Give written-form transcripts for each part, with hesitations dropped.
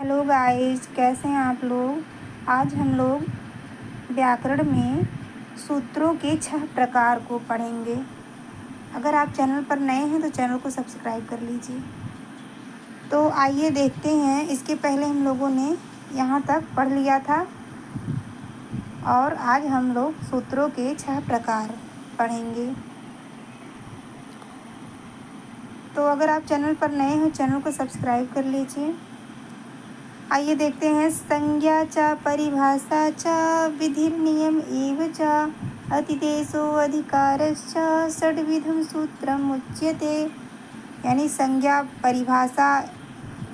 Hello guys, कैसे हैं आप लोग। आज हम लोग व्याकरण में सूत्रों के 6 प्रकार को पढ़ेंगे। अगर आप चैनल पर नए हैं तो चैनल को सब्सक्राइब कर लीजिए। तो आइए देखते हैं। इसके पहले हम लोगों ने यहाँ तक पढ़ लिया था और आज हम लोग सूत्रों के 6 प्रकार पढ़ेंगे। तो अगर आप चैनल पर नए हैं चैनल को सब्सक्राइब कर लीजिए। आइए देखते हैं। संज्ञा च परिभाषा च विधिर्नियम एव च अतिदेशो अधिकारश्च षड्विधम सूत्रम उच्यते। यानी संज्ञा, परिभाषा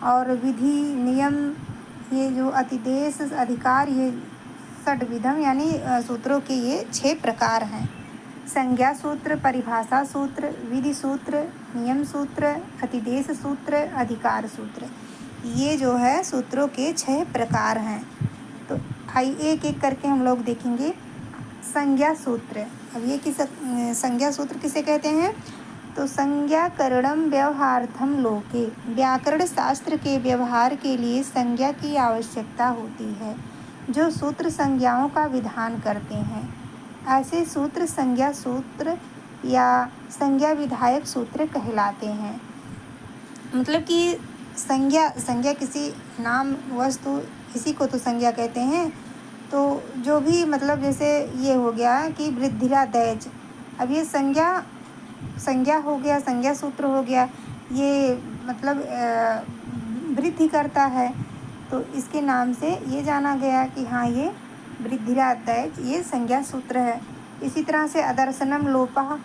और विधि, नियम, ये जो अतिदेश, अधिकार, ये षड्विधम यानी सूत्रों के ये 6 प्रकार हैं। संज्ञा सूत्र, परिभाषा सूत्र, विधि सूत्र, नियम सूत्र, अतिदेश सूत्र, अधिकार सूत्र, ये जो है सूत्रों के 6 प्रकार हैं। तो आइए एक एक करके हम लोग देखेंगे। संज्ञा सूत्र, अब ये संज्ञा सूत्र किसे कहते हैं? तो संज्ञाकरणम व्यवहार्थम लोके, व्याकरण शास्त्र के व्यवहार के लिए संज्ञा की आवश्यकता होती है, जो सूत्र संज्ञाओं का विधान करते हैं। ऐसे सूत्र संज्ञा सूत्र या संज्ञा विधायक सूत्र कहलाते हैं। मतलब कि संज्ञा किसी नाम, वस्तु, इसी को तो संज्ञा कहते हैं। तो जो भी मतलब जैसे ये हो गया कि वृद्धिरादैज, अब ये संज्ञा हो गया, संज्ञा सूत्र हो गया, ये मतलब वृद्धि करता है, तो इसके नाम से ये जाना गया कि हाँ ये वृद्धिरादैज, ये संज्ञा सूत्र है। इसी तरह से अदर्शनम लोपः,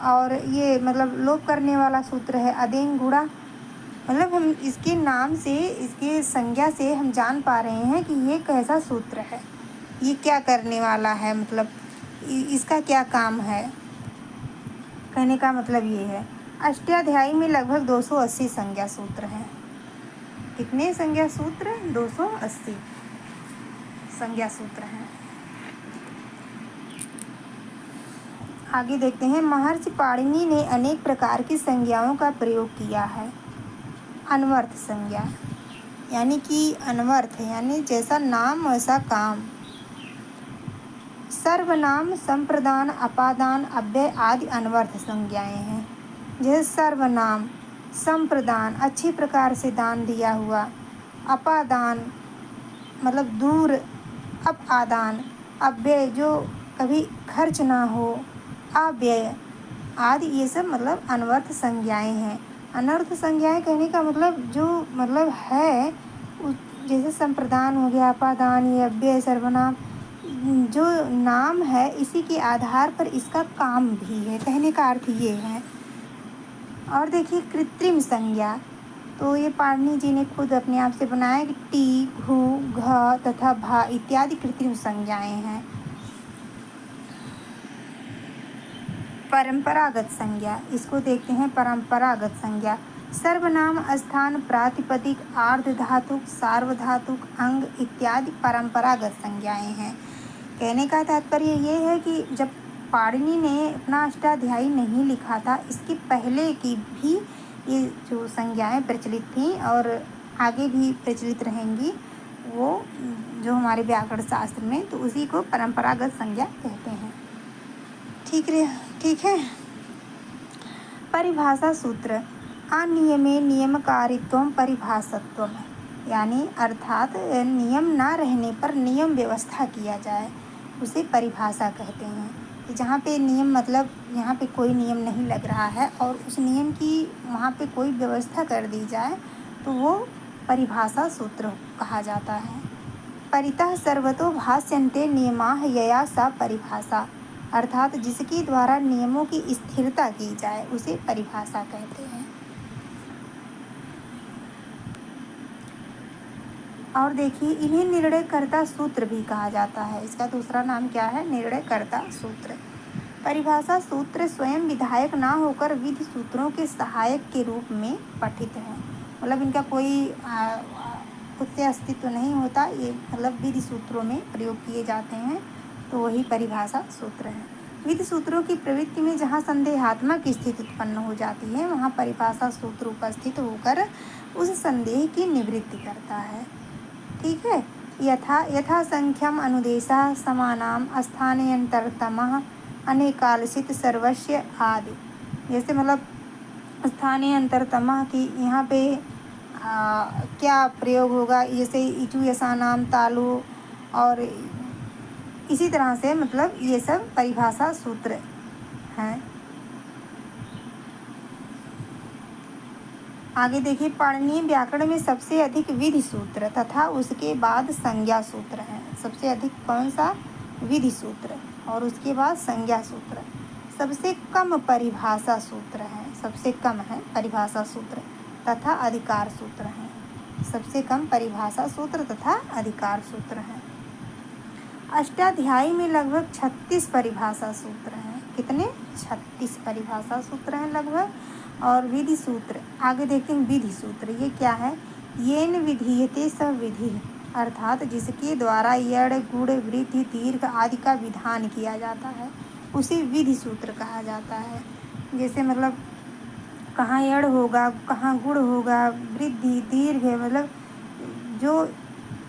और ये मतलब लोप करने वाला सूत्र है अदेन गुणा। मतलब हम इसके नाम से, इसके संज्ञा से हम जान पा रहे हैं कि ये कैसा सूत्र है, ये क्या करने वाला है, मतलब इसका क्या काम है। कहने का मतलब ये है। अष्टाध्यायी में लगभग 280 संज्ञा सूत्र हैं। कितने संज्ञा सूत्र? 280 संज्ञा सूत्र हैं। आगे देखते हैं। महर्षि पाणिनि ने अनेक प्रकार की संज्ञाओं का प्रयोग किया है। अन्वर्थ संज्ञा, यानी कि अन्वर्थ यानी जैसा नाम वैसा काम। सर्वनाम, संप्रदान, अपादान, अव्यय आदि अन्वर्थ संज्ञाएं हैं। जैसे सर्वनाम, संप्रदान, अच्छी प्रकार से दान दिया हुआ, अपादान मतलब दूर, अपादान, अव्यय जो कभी खर्च ना हो, अव्यय आदि, ये सब मतलब अनवर्थ संज्ञाएं हैं। अनर्थ संज्ञाएं कहने का मतलब जो मतलब है, जैसे संप्रदान हो गया, अपादान, ये अव्यय, सर्वनाम, जो नाम है इसी के आधार पर इसका काम भी है, कहने का अर्थ ये है। और देखिए कृत्रिम संज्ञा, तो ये पाणिनि जी ने खुद अपने आप से बनाया कि टी, घु, घ तथा भा इत्यादि कृत्रिम संज्ञाएं हैं। परंपरागत संज्ञा, इसको देखते हैं। परंपरागत संज्ञा सर्वनाम, स्थान, प्रातिपदिक, आर्ध धातुक, सार्वधातुक, अंग इत्यादि परंपरागत संज्ञाएं हैं। कहने का तात्पर्य ये है कि जब पाणिनि ने अपना अष्टाध्यायी नहीं लिखा था, इसके पहले की भी ये जो संज्ञाएं प्रचलित थीं और आगे भी प्रचलित रहेंगी, वो जो हमारे व्याकरण शास्त्र में, तो उसी को परंपरागत संज्ञा कहते हैं। ठीक है। परिभाषा सूत्र, अनियमे नियमकारित्वम परिभाषत्वम, यानी अर्थात नियम ना रहने पर नियम व्यवस्था किया जाए, उसे परिभाषा कहते हैं। कि जहाँ पे नियम मतलब यहाँ पे कोई नियम नहीं लग रहा है और उस नियम की वहाँ पे कोई व्यवस्था कर दी जाए, तो वो परिभाषा सूत्र कहा जाता है। परितः सर्वतो भाष्यन्ते नियमाः यया सा परिभाषा, अर्थात जिसके द्वारा नियमों की स्थिरता की जाए उसे परिभाषा कहते हैं। और देखिए इन्हें निर्णयकर्ता सूत्र भी कहा जाता है। इसका दूसरा नाम क्या है? निर्णयकर्ता सूत्र। परिभाषा सूत्र स्वयं विधायक ना होकर विधि सूत्रों के सहायक के रूप में पठित है। मतलब इनका कोई खुद से अस्तित्व नहीं होता, ये मतलब विधि सूत्रों में प्रयोग किए जाते हैं, तो वही परिभाषा सूत्र है। विधि सूत्रों की प्रवृत्ति में जहाँ संदेहात्मक स्थिति उत्पन्न हो जाती है, वहाँ परिभाषा सूत्र उपस्थित होकर उस संदेह की निवृत्ति करता है। ठीक है। यथा संख्यम अनुदेशः समानाम स्थानेऽन्तरतमः अनेकालसित सर्वस्य आदि। जैसे मतलब स्थानीय अंतरतमः की यहाँ पे क्या प्रयोग होगा, जैसे इचु यसानाम तालु, और इसी तरह से मतलब ये सब परिभाषा सूत्र हैं। आगे देखिए, पाणिनीय व्याकरण में सबसे अधिक विधि सूत्र तथा उसके बाद संज्ञा सूत्र हैं। सबसे अधिक कौन सा? विधि सूत्र, और उसके बाद संज्ञा सूत्र। सबसे कम परिभाषा सूत्र है, सबसे कम है परिभाषा सूत्र तथा अधिकार सूत्र हैं। सबसे कम परिभाषा सूत्र तथा अधिकार सूत्र हैं। अष्टाध्यायी में लगभग 36 परिभाषा सूत्र हैं। कितने? 36 परिभाषा सूत्र हैं लगभग। और विधि सूत्र, आगे देखते हैं विधि सूत्र। ये क्या है? येन विधीयते स विधि, अर्थात जिसके द्वारा यड़ गुण वृद्धि दीर्घ आदि का विधान किया जाता है, उसे विधि सूत्र कहा जाता है। जैसे मतलब कहाँ यड़ होगा, कहाँ गुण होगा, वृद्धि दीर्घ है, मतलब जो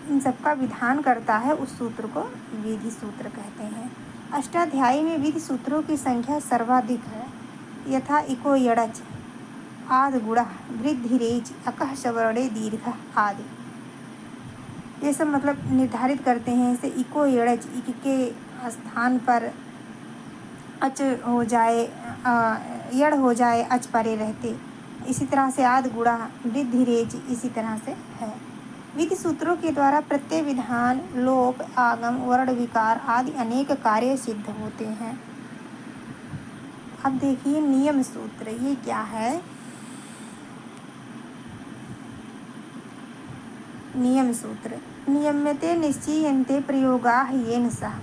इन सबका विधान करता है उस सूत्र को विधि सूत्र कहते हैं। अष्टाध्यायी में विधि सूत्रों की संख्या सर्वाधिक है। यथा इको यड़च आद गुड़ा वृद्धिरेच अकः सवर्णे दीर्घ आदि। ये सब मतलब निर्धारित करते हैं। जैसे इको यड़च, इक के स्थान पर अच हो जाए, यड़ हो जाए, अच परे रहते। इसी तरह से आद गुड़ा वृद्धिरेच इसी तरह से है। विधि सूत्रों के द्वारा प्रत्यय विधान, लोप, आगम, वर्ण विकार आदि अनेक कार्य सिद्ध होते हैं। अब देखिए नियम सूत्र, ये क्या है? नियम सूत्र, नियम्यते निश्चीयन्ते प्रयोगाः येन सः,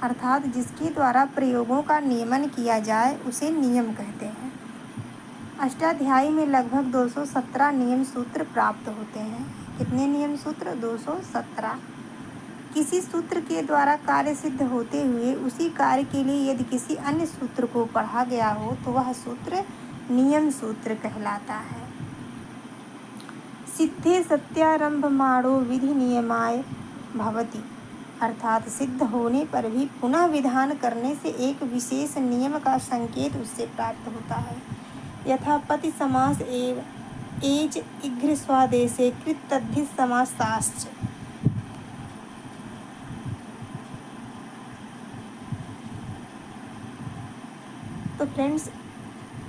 अर्थात जिसके द्वारा प्रयोगों का नियमन किया जाए उसे नियम कहते हैं। अष्टाध्यायी में लगभग 217 नियम सूत्र प्राप्त होते हैं। कितने नियम सूत्र? 217। किसी सूत्र के द्वारा कार्य सिद्ध होते हुए उसी कार्य के लिए यदि किसी अन्य सूत्र को पढ़ा गया हो तो वह सूत्र नियम सूत्र कहलाता है। सिद्धे सत्यारंभमाणो विधि नियमाय भवति, अर्थात सिद्ध होने पर भी पुनः विधान करने से एक विशेष नियम का संकेत उससे प्राप्त होता है। यथा पति समास एव एच इघ्र स्वादेशे कृत तद्धि समासाश्च। तो फ्रेंड्स,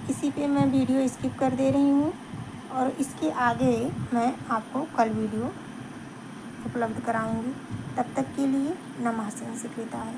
इसी पे मैं वीडियो स्किप कर दे रही हूँ, और इसके आगे मैं आपको कल वीडियो उपलब्ध कराऊंगी। तब तक के लिए नमः संस्कृताय।